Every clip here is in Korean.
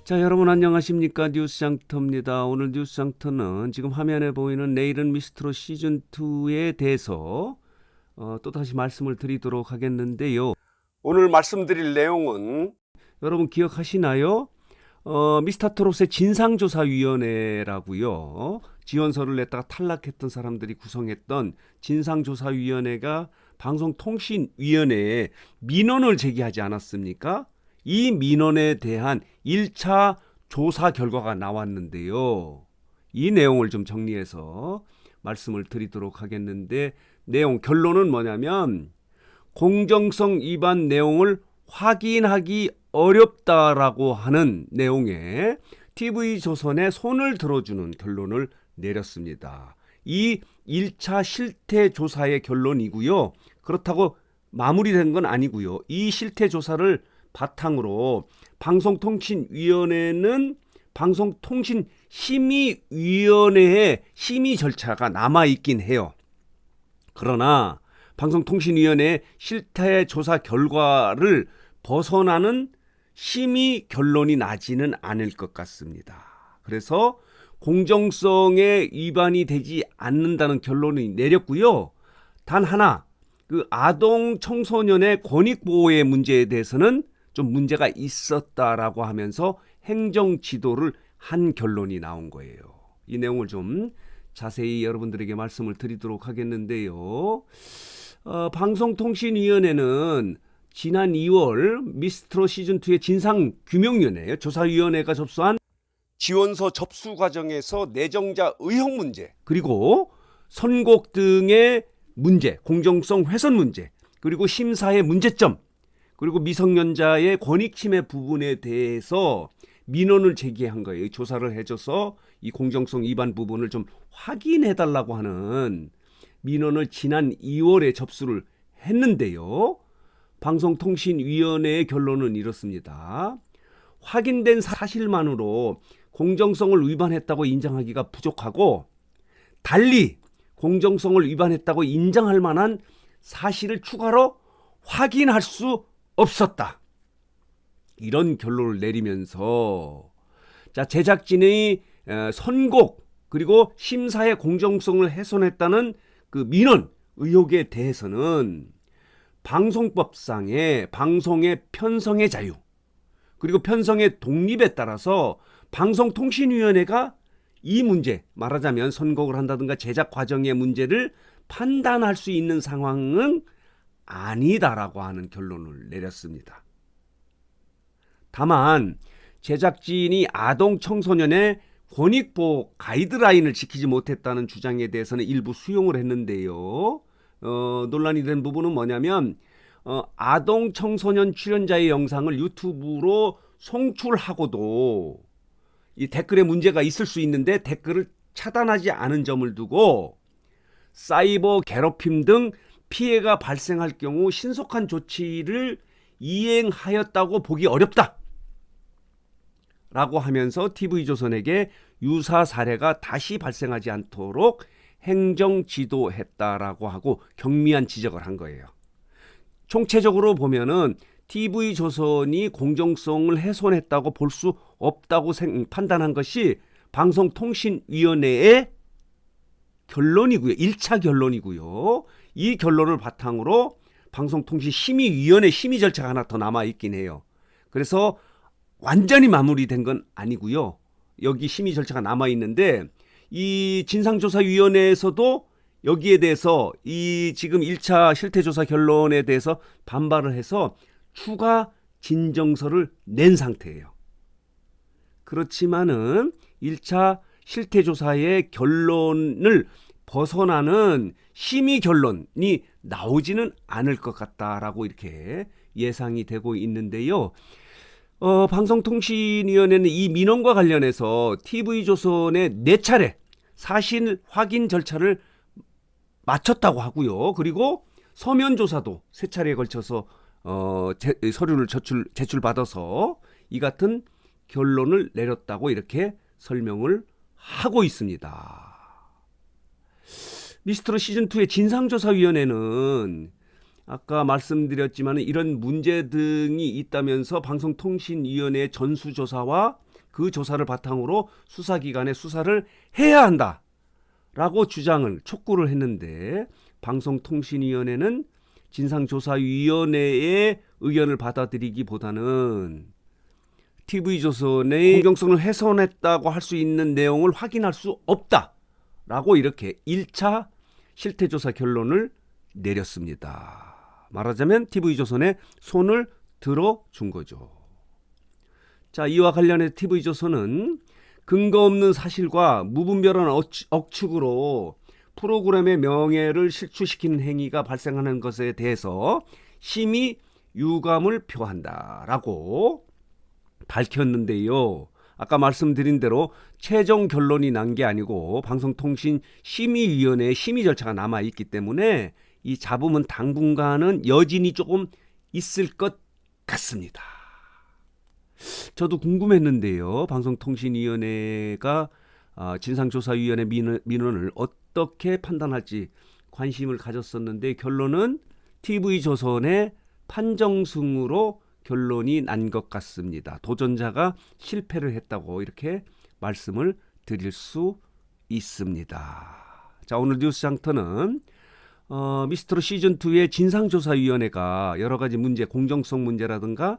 자, 여러분 안녕하십니까? 뉴스장터입니다. 오늘 뉴스장터는 지금 화면에 보이는 내일은 미스트롯 시즌2에 대해서 또다시 말씀을 드리도록 하겠는데요. 오늘 말씀드릴 내용은 여러분 기억하시나요? 미스터트롯의 진상조사위원회라고요. 지원서를 냈다가 탈락했던 사람들이 구성했던 진상조사위원회가 방송통신위원회에 민원을 제기하지 않았습니까? 이 민원에 대한 1차 조사 결과가 나왔는데요. 이 내용을 좀 정리해서 말씀을 드리도록 하겠는데, 결론은 뭐냐면 공정성 위반 내용을 확인하기 어렵다라고 하는 내용에 TV조선에 손을 들어주는 결론을 내렸습니다. 이 1차 실태조사의 결론이고요. 그렇다고 마무리된 건 아니고요. 이 실태조사를 바탕으로 방송통신위원회는 방송통신심의위원회의 심의 절차가 남아있긴 해요. 그러나 방송통신위원회의 실태조사 결과를 벗어나는 심의 결론이 나지는 않을 것 같습니다. 그래서 공정성에 위반이 되지 않는다는 결론을 내렸고요. 단 하나, 아동 청소년의 권익 보호의 문제에 대해서는 좀 문제가 있었다라고 하면서 행정 지도를 한 결론이 나온 거예요. 이 내용을 좀 자세히 여러분들에게 말씀을 드리도록 하겠는데요. 방송통신위원회는 지난 2월 미스트롯 시즌2의 진상규명위원회 조사위원회가 접수한 지원서 접수 과정에서 내정자 의혹 문제, 그리고 선곡 등의 문제, 공정성 훼손 문제, 그리고 심사의 문제점, 그리고 미성년자의 권익 침해 부분에 대해서 민원을 제기한 거예요. 조사를 해줘서 이 공정성 위반 부분을 좀 확인해달라고 하는 민원을 지난 2월에 접수를 했는데요. 방송통신위원회의 결론은 이렇습니다. 확인된 사실만으로 공정성을 위반했다고 인정하기가 부족하고, 달리 공정성을 위반했다고 인정할 만한 사실을 추가로 확인할 수 없었다. 이런 결론을 내리면서 제작진의 선곡 그리고 심사의 공정성을 훼손했다는 그 민원 의혹에 대해서는 방송법상의 방송의 편성의 자유 그리고 편성의 독립에 따라서 방송통신위원회가 이 문제, 말하자면 선곡을 한다든가 제작 과정의 문제를 판단할 수 있는 상황은 아니다라고 하는 결론을 내렸습니다. 다만 제작진이 아동 청소년의 권익보호 가이드라인을 지키지 못했다는 주장에 대해서는 일부 수용을 했는데요. 논란이 된 부분은 뭐냐면 아동 청소년 출연자의 영상을 유튜브로 송출하고도 이 댓글에 문제가 있을 수 있는데 댓글을 차단하지 않은 점을 두고 사이버 괴롭힘 등 피해가 발생할 경우 신속한 조치를 이행하였다고 보기 어렵다 라고 하면서 TV조선에게 유사 사례가 다시 발생하지 않도록 행정 지도했다라고 하고 경미한 지적을 한 거예요. 총체적으로 보면은 TV조선이 공정성을 훼손했다고 볼 수 없다고 판단한 것이 방송통신위원회의 결론이고요. 1차 결론이고요. 이 결론을 바탕으로 방송통신심의위원회 심의 절차가 하나 더 남아있긴 해요. 그래서 완전히 마무리된 건 아니고요. 여기 심의 절차가 남아있는데 이 진상조사위원회에서도 여기에 대해서 이 지금 1차 실태조사 결론에 대해서 반발을 해서 추가 진정서를 낸 상태예요. 그렇지만은 1차 실태조사의 결론을 벗어나는 심의 결론이 나오지는 않을 것 같다라고 이렇게 예상이 되고 있는데요. 방송통신위원회는 이 민원과 관련해서 TV조선에 4차례 사실 확인 절차를 마쳤다고 하고요. 그리고 서면 조사도 3차례에 걸쳐서 서류를 제출받아서 이 같은 결론을 내렸다고 이렇게 설명을 하고 있습니다. 미스트롯 시즌2의 진상조사위원회는 아까 말씀드렸지만 이런 문제 등이 있다면서 방송통신위원회의 전수조사와 그 조사를 바탕으로 수사기관에 수사를 해야 한다라고 주장을 촉구를 했는데 방송통신위원회는 진상조사위원회의 의견을 받아들이기보다는 TV조선의 공정성을 훼손했다고 할 수 있는 내용을 확인할 수 없다라고 이렇게 1차 실태조사 결론을 내렸습니다. 말하자면 TV조선에 손을 들어준 거죠. 자, 이와 관련해서 TV조선은 근거 없는 사실과 무분별한 억측으로 프로그램의 명예를 실추시키는 행위가 발생하는 것에 대해서 심히 유감을 표한다라고 밝혔는데요. 아까 말씀드린 대로 최종 결론이 난 게 아니고 방송통신심의위원회의 심의 절차가 남아있기 때문에 이 잡음은 당분간은 여진이 조금 있을 것 같습니다. 저도 궁금했는데요. 방송통신위원회가 진상조사위원회 민원을 어떻게 판단할지 관심을 가졌었는데 결론은 TV조선의 판정승으로 결론이 난 것 같습니다. 도전자가 실패를 했다고 이렇게 말씀을 드릴 수 있습니다. 자, 오늘 뉴스장터는 미스트롯 시즌2의 진상조사위원회가 여러 가지 문제, 공정성 문제라든가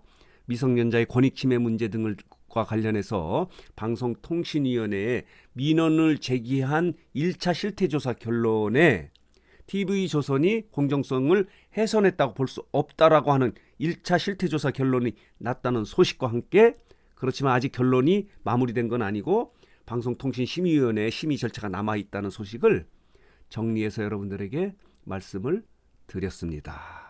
미성년자의 권익침해 문제 등과 관련해서 방송통신위원회에 민원을 제기한 1차 실태조사 결론에 TV조선이 공정성을 훼손했다고 볼 수 없다라고 하는 1차 실태조사 결론이 났다는 소식과 함께 그렇지만 아직 결론이 마무리된 건 아니고 방송통신심의위원회의 심의 절차가 남아있다는 소식을 정리해서 여러분들에게 말씀을 드렸습니다.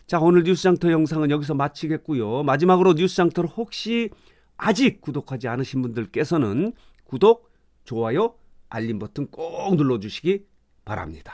자, 오늘 뉴스장터 영상은 여기서 마치겠고요. 마지막으로 뉴스장터를 혹시 아직 구독하지 않으신 분들께서는 구독, 좋아요, 알림 버튼 꼭 눌러주시기 바랍니다.